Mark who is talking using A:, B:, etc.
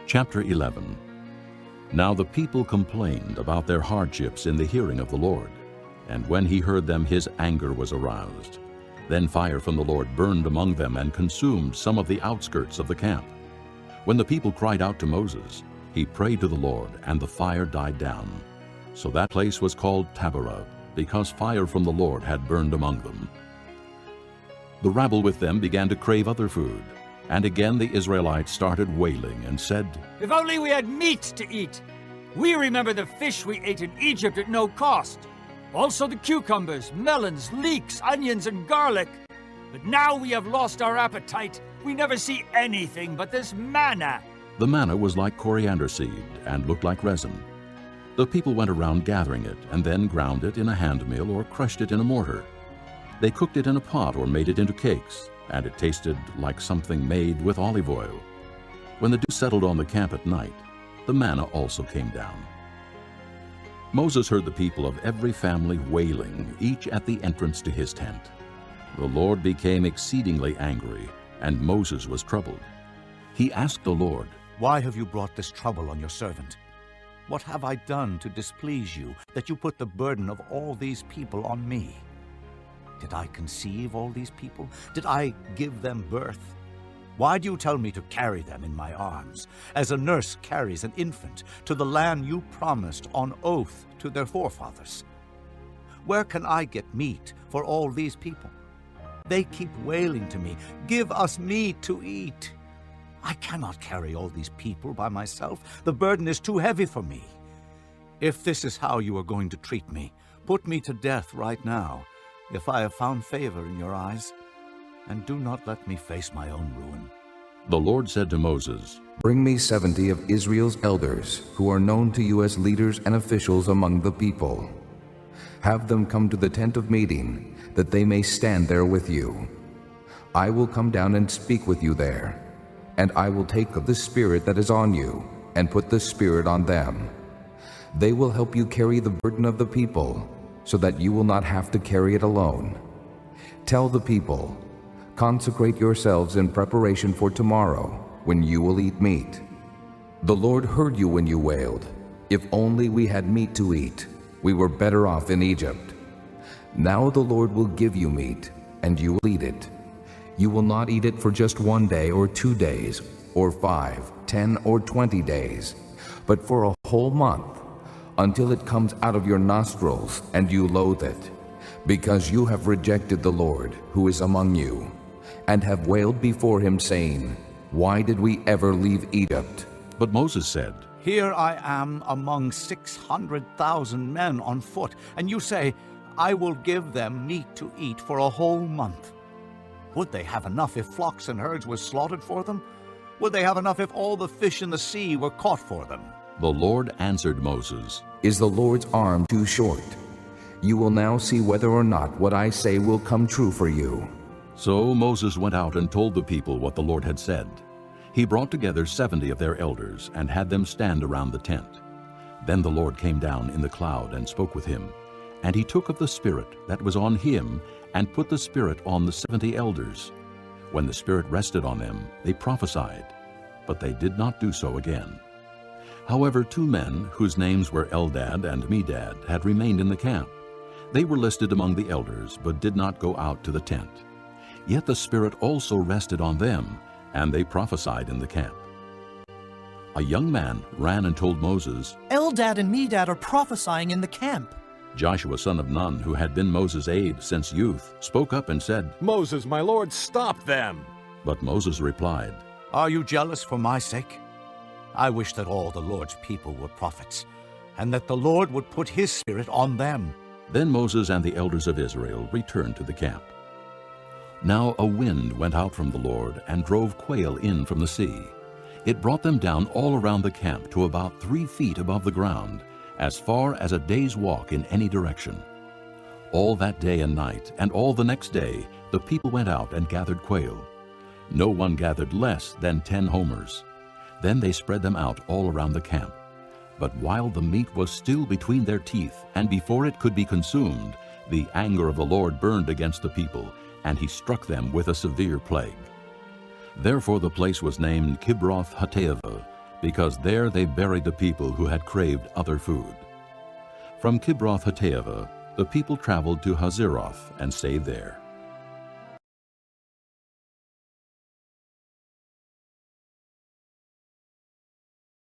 A: Chapter 11. Now the people complained about their hardships in the hearing of the Lord, and when he heard them, his anger was aroused. Then fire from the Lord burned among them and consumed some of the outskirts of the camp. When the people cried out to Moses, he prayed to the Lord, and the fire died down. So that place was called Taberah, because fire from the Lord had burned among them. The rabble with them began to crave other food, and again the Israelites started wailing and said,
B: "If only we had meat to eat! We remember the fish we ate in Egypt at no cost. Also the cucumbers, melons, leeks, onions, and garlic. But now we have lost our appetite. We never see anything but this manna."
A: The manna was like coriander seed and looked like resin. The people went around gathering it and then ground it in a hand mill or crushed it in a mortar. They cooked it in a pot or made it into cakes, and it tasted like something made with olive oil. When the dew settled on the camp at night, the manna also came down. Moses heard the people of every family wailing, each at the entrance to his tent. The Lord became exceedingly angry, and Moses was troubled. He asked the Lord,
C: "Why have you brought this trouble on your servant? What have I done to displease you, that you put the burden of all these people on me? Did I conceive all these people? Did I give them birth? Why do you tell me to carry them in my arms, as a nurse carries an infant, to the land you promised on oath to their forefathers? Where can I get meat for all these people? They keep wailing to me, 'Give us meat to eat.' I cannot carry all these people by myself. The burden is too heavy for me. If this is how you are going to treat me, put me to death right now, if I have found favor in your eyes, and do not let me face my own ruin."
A: The Lord said to Moses,
D: "Bring me 70 of Israel's elders, who are known to you as leaders and officials among the people. Have them come to the tent of meeting, that they may stand there with you. I will come down and speak with you there, and I will take of the Spirit that is on you, and put the Spirit on them. They will help you carry the burden of the people, so that you will not have to carry it alone. Tell the people, 'Consecrate yourselves in preparation for tomorrow, when you will eat meat.' The Lord heard you when you wailed, 'If only we had meat to eat. We were better off in Egypt.' Now the Lord will give you meat, and you will eat it. You will not eat it for just 1 day or 2 days, or 5, 10, or 20 days, but for a whole month, until it comes out of your nostrils and you loathe it, because you have rejected the Lord who is among you, and have wailed before him, saying, 'Why did we ever leave Egypt?'"
A: But Moses said,
C: "Here I am among 600,000 men on foot, and you say, 'I will give them meat to eat for a whole month.' Would they have enough if flocks and herds were slaughtered for them? Would they have enough if all the fish in the sea were caught for them?"
A: The Lord answered Moses,
D: "Is the Lord's arm too short? You will now see whether or not what I say will come true for you."
A: So Moses went out and told the people what the Lord had said. He brought together 70 of their elders and had them stand around the tent. Then the Lord came down in the cloud and spoke with him. And he took of the Spirit that was on him and put the Spirit on the 70 elders. When the Spirit rested on them, they prophesied, but they did not do so again. However, 2 men, whose names were Eldad and Medad, had remained in the camp. They were listed among the elders, but did not go out to the tent. Yet the Spirit also rested on them, and they prophesied in the camp. A young man ran and told Moses,
E: "Eldad and Medad are prophesying in the camp."
A: Joshua son of Nun, who had been Moses' aide since youth, spoke up and said,
F: "Moses, my lord, stop them!"
A: But Moses replied,
C: "Are you jealous for my sake? I wish that all the Lord's people were prophets, and that the Lord would put his Spirit on them."
A: Then Moses and the elders of Israel returned to the camp. Now a wind went out from the Lord and drove quail in from the sea. It brought them down all around the camp to about 3 feet above the ground, as far as a day's walk in any direction. All that day and night, and all the next day, the people went out and gathered quail. No one gathered less than 10 homers. Then they spread them out all around the camp. But while the meat was still between their teeth, and before it could be consumed, the anger of the Lord burned against the people, and he struck them with a severe plague. Therefore the place was named Kibroth-Hattaavah, because there they buried the people who had craved other food. From Kibroth-Hattaavah, the people traveled to Hazeroth and stayed there.